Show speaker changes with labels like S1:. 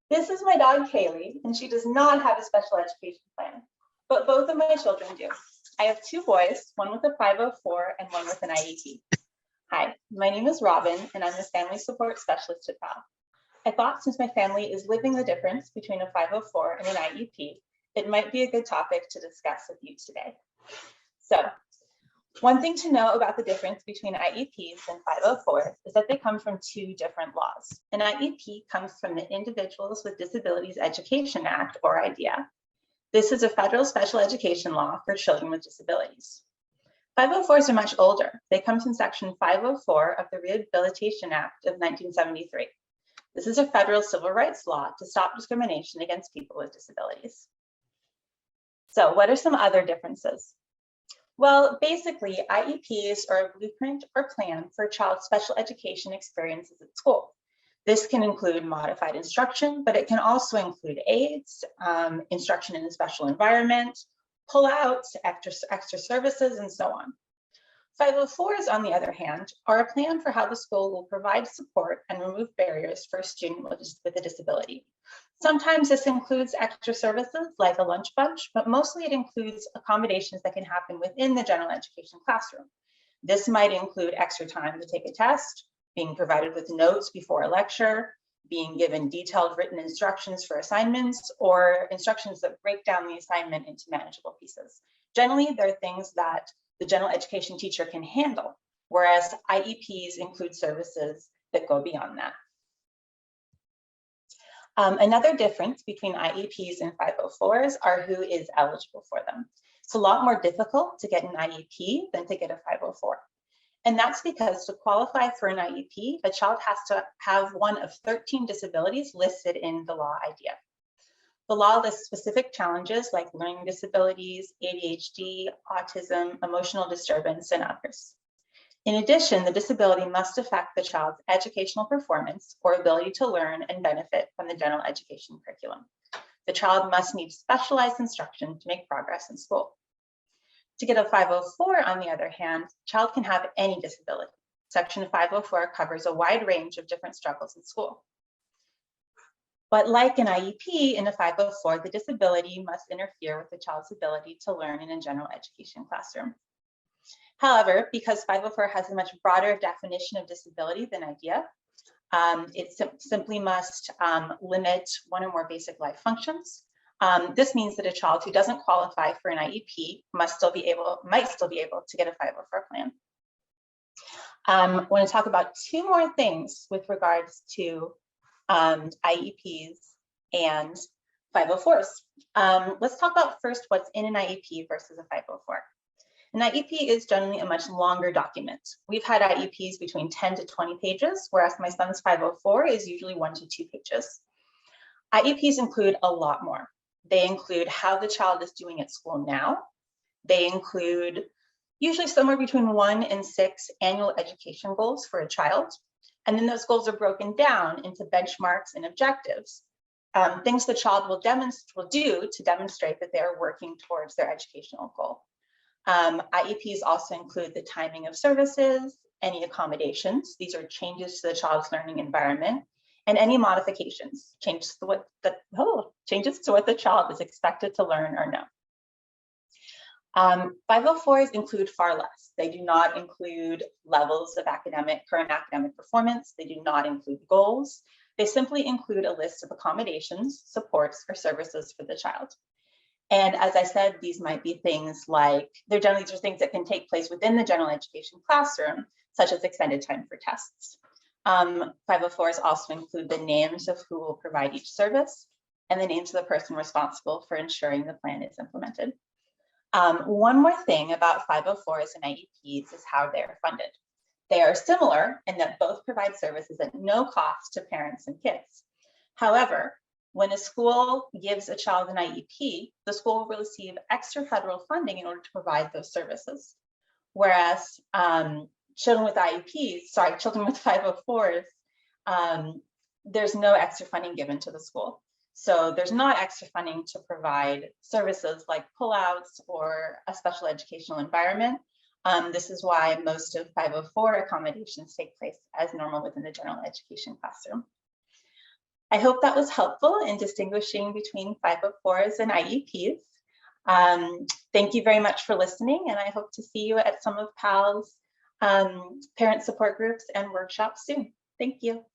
S1: This is my dog, Kaylee, and she does not have a special education plan, but both of my children do. I have two boys, one with a 504 and one with an IEP. Hi, my name is Robin, and I'm the Family Support Specialist at PPAL. I thought since my family is living the difference between a 504 and an IEP, it might be a good topic to discuss with you today. So, one thing to know about the difference between IEPs and 504s is that they come from two different laws. An IEP comes from the Individuals with Disabilities Education Act, or IDEA. This is a federal special education law for children with disabilities. 504s are much older. They come from Section 504 of the Rehabilitation Act of 1973. This is a federal civil rights law to stop discrimination against people with disabilities. So what are some other differences? Well, basically, IEPs are a blueprint or plan for a child's special education experiences at school. This can include modified instruction, but it can also include aids, instruction in a special environment, pullouts, extra services, and so on. 504s, on the other hand, are a plan for how the school will provide support and remove barriers for a student with a disability. Sometimes this includes extra services like a lunch bunch, but mostly it includes accommodations that can happen within the general education classroom. This might include extra time to take a test, being provided with notes before a lecture, being given detailed written instructions for assignments, or instructions that break down the assignment into manageable pieces. Generally, they're things that the general education teacher can handle, whereas IEPs include services that go beyond that. Another difference between IEPs and 504s are who is eligible for them. It's a lot more difficult to get an IEP than to get a 504. And that's because to qualify for an IEP, a child has to have one of 13 disabilities listed in the law IDEA. The law lists specific challenges like learning disabilities, ADHD, autism, emotional disturbance, and others. In addition, the disability must affect the child's educational performance or ability to learn and benefit from the general education curriculum. The child must need specialized instruction to make progress in school. To get a 504, on the other hand, the child can have any disability. Section 504 covers a wide range of different struggles in school. But like an IEP, in a 504, the disability must interfere with the child's ability to learn in a general education classroom. However, because 504 has a much broader definition of disability than IDEA, it simply must limit one or more basic life functions. This means that a child who doesn't qualify for an IEP might still be able to get a 504 plan. I want to talk about two more things with regards to IEPs and 504s. Let's talk about first what's in an IEP versus a 504. An IEP is generally a much longer document. We've had IEPs between 10 to 20 pages, whereas my son's 504 is usually 1 to 2 pages. IEPs include a lot more. They include how the child is doing at school now. They include usually somewhere between 1 and 6 annual education goals for a child. And then those goals are broken down into benchmarks and objectives, things the child will do to demonstrate that they are working towards their educational goal. IEPs also include the timing of services, any accommodations. These are changes to the child's learning environment, and any modifications, changes to what the child is expected to learn or know. 504s include far less. They do not include levels of current academic performance. They do not include goals. They simply include a list of accommodations, supports, or services for the child. And as I said, these might be things like, these are things that can take place within the general education classroom, such as extended time for tests. 504s also include the names of who will provide each service and the names of the person responsible for ensuring the plan is implemented. One more thing about 504s and IEPs is how they are funded. They are similar in that both provide services at no cost to parents and kids. However, when a school gives a child an IEP, the school will receive extra federal funding in order to provide those services. Whereas children with 504s, there's no extra funding given to the school. So there's not extra funding to provide services like pullouts or a special educational environment. This is why most of 504 accommodations take place as normal within the general education classroom. I hope that was helpful in distinguishing between 504s and IEPs. Thank you very much for listening, and I hope to see you at some of PAL's parent support groups and workshops soon. Thank you.